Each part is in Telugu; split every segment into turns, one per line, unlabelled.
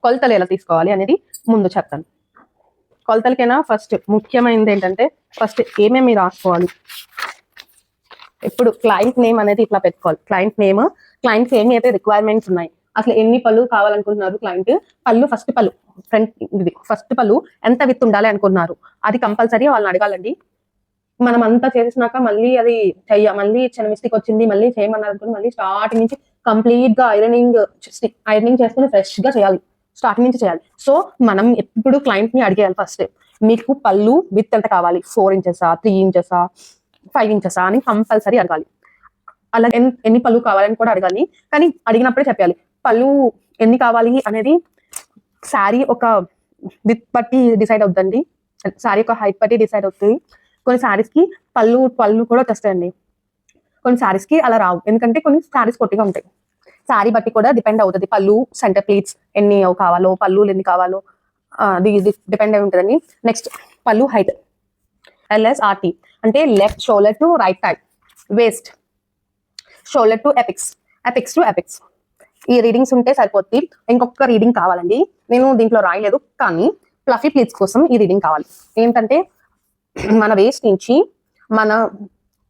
కొలతలు ఎలా తీసుకోవాలి అనేది ముందు చెప్తాను. కొలతలకైనా ఫస్ట్ ముఖ్యమైనది ఏంటంటే ఫస్ట్ ఏమేమి రాసుకోవాలి. ఇప్పుడు క్లయింట్ నేమ్ అనేది ఇట్లా పెట్టుకోవాలి. క్లయింట్ నేమ్, క్లయింట్స్ ఏమి అయితే రిక్వైర్మెంట్స్ ఉన్నాయి, అసలు ఎన్ని పళ్ళు కావాలనుకుంటున్నారు క్లయింట్, పళ్ళు ఫస్ట్ పళ్ళు ఫ్రంట్ ఇది ఫస్ట్ పళ్ళు ఎంత విత్ ఉండాలి అనుకున్నారు, అది కంపల్సరీ వాళ్ళని అడగాలండి. మనం అంతా చేసినాక మళ్ళీ అది మళ్ళీ చిన్న మిస్టేక్ వచ్చింది మళ్ళీ చేయమన్నారు అనుకుని మళ్ళీ స్టార్టింగ్ నుంచి కంప్లీట్ గా ఐరనింగ్ చేసుకుని ఫ్రెష్ గా చేయాలి, స్టార్టింగ్ నుంచి చేయాలి. సో మనం ఎప్పుడు క్లయింట్ ని అడిగేయాలి ఫస్ట్, మీకు పళ్ళు విత్ ఎంత కావాలి, 4 ఇంచెసా 3 ఇంచెసా 5 ఇంచెసా అని కంపల్సరీ అడగాలి. అలా ఎన్ని పళ్ళు కావాలని కూడా అడగాలి. కానీ అడిగినప్పుడే చెప్పాలి. పళ్ళు ఎన్ని కావాలి అనేది శారీ ఒక విత్ బట్టి డిసైడ్ అవుతుందండి, శారీ ఒక హైట్ బట్టి డిసైడ్ అవుతుంది. కొన్ని శారీస్ కి పళ్ళు కూడా తెస్తాయండి, కొన్ని శారీస్ కి అలా రావు, ఎందుకంటే కొన్ని శారీస్ పొట్టిగా ఉంటాయి. శారీ బట్టి కూడా డిపెండ్ అవుతుంది పళ్ళు సెంటర్ ప్లీట్స్ ఎన్ని కావాలో, పళ్ళు ఎన్ని కావాలో డిపెండ్ అయి ఉంటుందండి. నెక్స్ట్ పళ్ళు హైట్ LSRT అంటే left shoulder to right thigh, waist shoulder to apex to apex. ఈ రీడింగ్స్ ఉంటే సరిపోతుంది. ఇంకొక రీడింగ్ కావాలండి, నేను దీంట్లో రాయలేదు కానీ ఫ్లఫీ ప్లీట్స్ కోసం ఈ రీడింగ్ కావాలి. ఏంటంటే మన వేస్ట్ నుంచి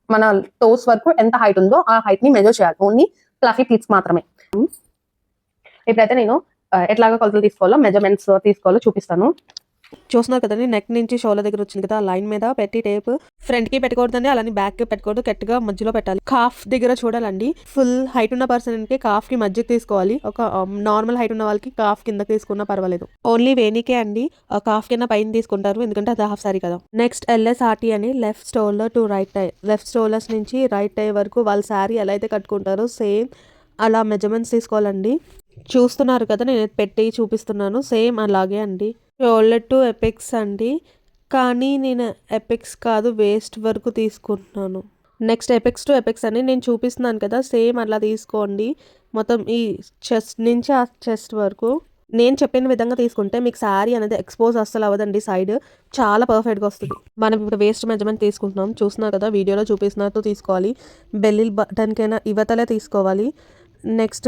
మన టోస్ వరకు ఎంత హైట్ ఉందో ఆ హైట్ ని మెజర్ చేయాలి, ఓన్లీ ఫ్లఫీ ప్లీట్స్ మాత్రమే. ఇప్పుడైతే నేను ఎట్లాగా కొలతలు తీసుకోవాలో మెజర్మెంట్స్ తీసుకోవాలో చూపిస్తాను.
చూస్తున్నారు కదండి, నెక్ నుంచి షోల్డర్ దగ్గర వచ్చింది కదా, లైన్ మీద పెట్టి టేప్ ఫ్రంట్ కి పెట్టకూడదండి, అలానే బ్యాక్ కి పెట్టకూడదు, గట్టిగా మధ్యలో పెట్టాలి. కాఫ్ దగ్గర చూడాలండి, ఫుల్ హైట్ ఉన్న పర్సన్ కి కాఫ్ కి మధ్య తీసుకోవాలి. ఒక నార్మల్ హైట్ ఉన్న వాళ్ళకి కాఫ్ కింద తీసుకున్నా పర్వాలేదు, ఓన్లీ వేణికే అండి కాఫ్ కింద పైన తీసుకుంటారు, ఎందుకంటే అది హాఫ్ సారీ కదా. నెక్స్ట్ LSRT అని left shoulder to right tie, left shoulders నుంచి రైట్ టై వరకు వాళ్ళ శారీ ఎలా అయితే కట్టుకుంటారో సేమ్ అలా మెజర్మెంట్స్ తీసుకోవాలండి. చూస్తున్నారు కదా, నేను పెట్టి చూపిస్తున్నాను, సేమ్ అలాగే అండి. షోల్డర్ టు ఎపిక్స్ అండి, కానీ నేను ఎపిక్స్ కాదు వేస్ట్ వరకు తీసుకుంటున్నాను. నెక్స్ట్ ఎపిక్స్ టు ఎపిక్స్ అని నేను చూపిస్తున్నాను కదా, సేమ్ అలా తీసుకోండి. మొత్తం ఈ చెస్ట్ నుంచి ఆ చెస్ట్ వరకు నేను చెప్పిన విధంగా తీసుకుంటే మీకు శారీ అనేది ఎక్స్పోజ్ అస్సలు అవ్వదండి, సైడ్ చాలా పర్ఫెక్ట్గా వస్తుంది. మనం ఇప్పుడు వేస్ట్ మెజర్మెంట్ తీసుకుంటున్నాం, చూస్తున్నారు కదా, వీడియోలో చూపిస్తున్నట్టు తీసుకోవాలి. బెల్లి బటన్కైనా ఇవతలే తీసుకోవాలి. నెక్స్ట్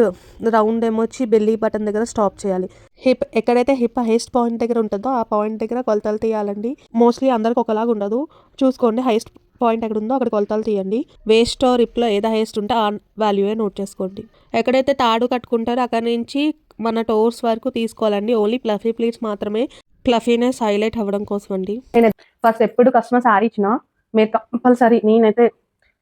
రౌండ్ ఏమొచ్చి బెల్లీ బటన్ దగ్గర స్టాప్ చేయాలి. హిప్ ఎక్కడైతే హిప్ హైయెస్ట్ పాయింట్ దగ్గర ఉంటుందో ఆ పాయింట్ దగ్గర కొలతలు తీయాలండి. మోస్ట్లీ అందరికి ఒకలాగా ఉండదు, చూసుకోండి హైయెస్ట్ పాయింట్ ఎక్కడ ఉందో అక్కడ కొలతలు తీయండి. వేస్ట్ రిప్లో ఏదో హైయెస్ట్ ఉంటే ఆ వాల్యూయే నోట్ చేసుకోండి. ఎక్కడైతే తాడు కట్టుకుంటారో అక్కడ నుంచి మన టోర్స్ వరకు తీసుకోవాలండి, ఓన్లీ ఫ్లఫీ ప్లీట్స్ మాత్రమే, ఫ్లఫీనెస్ హైలైట్ అవ్వడం కోసం అండి.
నేను ఫస్ట్ ఎప్పుడు కస్టమర్ శారీ ఇచ్చినా మీరు కంపల్సరీ, నేనైతే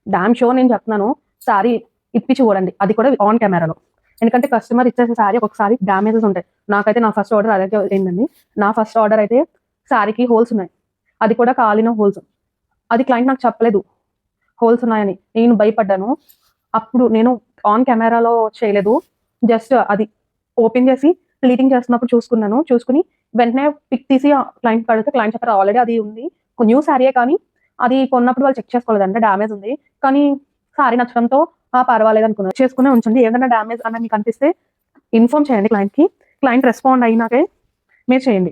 డామ్ షో నేను చెప్తున్నాను, శారీ ఇప్పి చూడండి, అది కూడా ఆన్ కెమెరాలో. ఎందుకంటే కస్టమర్ ఇచ్చేసే శారీ ఒకసారి డ్యామేజెస్ ఉంటాయి. నాకైతే నా ఫస్ట్ ఆర్డర్ అదే ఏంటండి, నా ఫస్ట్ ఆర్డర్ అయితే శారీకి హోల్స్ ఉన్నాయి, అది కూడా కాలిన హోల్స్. అది క్లయింట్ నాకు చెప్పలేదు హోల్స్ ఉన్నాయని, నేను భయపడ్డాను. అప్పుడు నేను ఆన్ కెమెరాలో చేయలేదు, జస్ట్ అది ఓపెన్ చేసి ప్లీటింగ్ చేస్తున్నప్పుడు చూసుకుని వెంటనే పిక్ తీసి క్లయింట్ కడితే క్లయింట్ చెప్పారు ఆల్రెడీ అది ఉంది, న్యూ శారీయే కానీ అది కొన్నప్పుడు వాళ్ళు చెక్ చేసుకోలేదంటే డ్యామేజ్ ఉంది, కానీ శారీ నచ్చడంతో పర్వాలేదు అనుకున్నారు, చేసుకునే ఉంచండి. ఏదైనా డ్యామేజ్ అన్న మీకు అనిపిస్తే ఇన్ఫార్మ్ చేయండి క్లయింట్కి, క్లయింట్ రెస్పాండ్ అయినాకే మీరు చేయండి.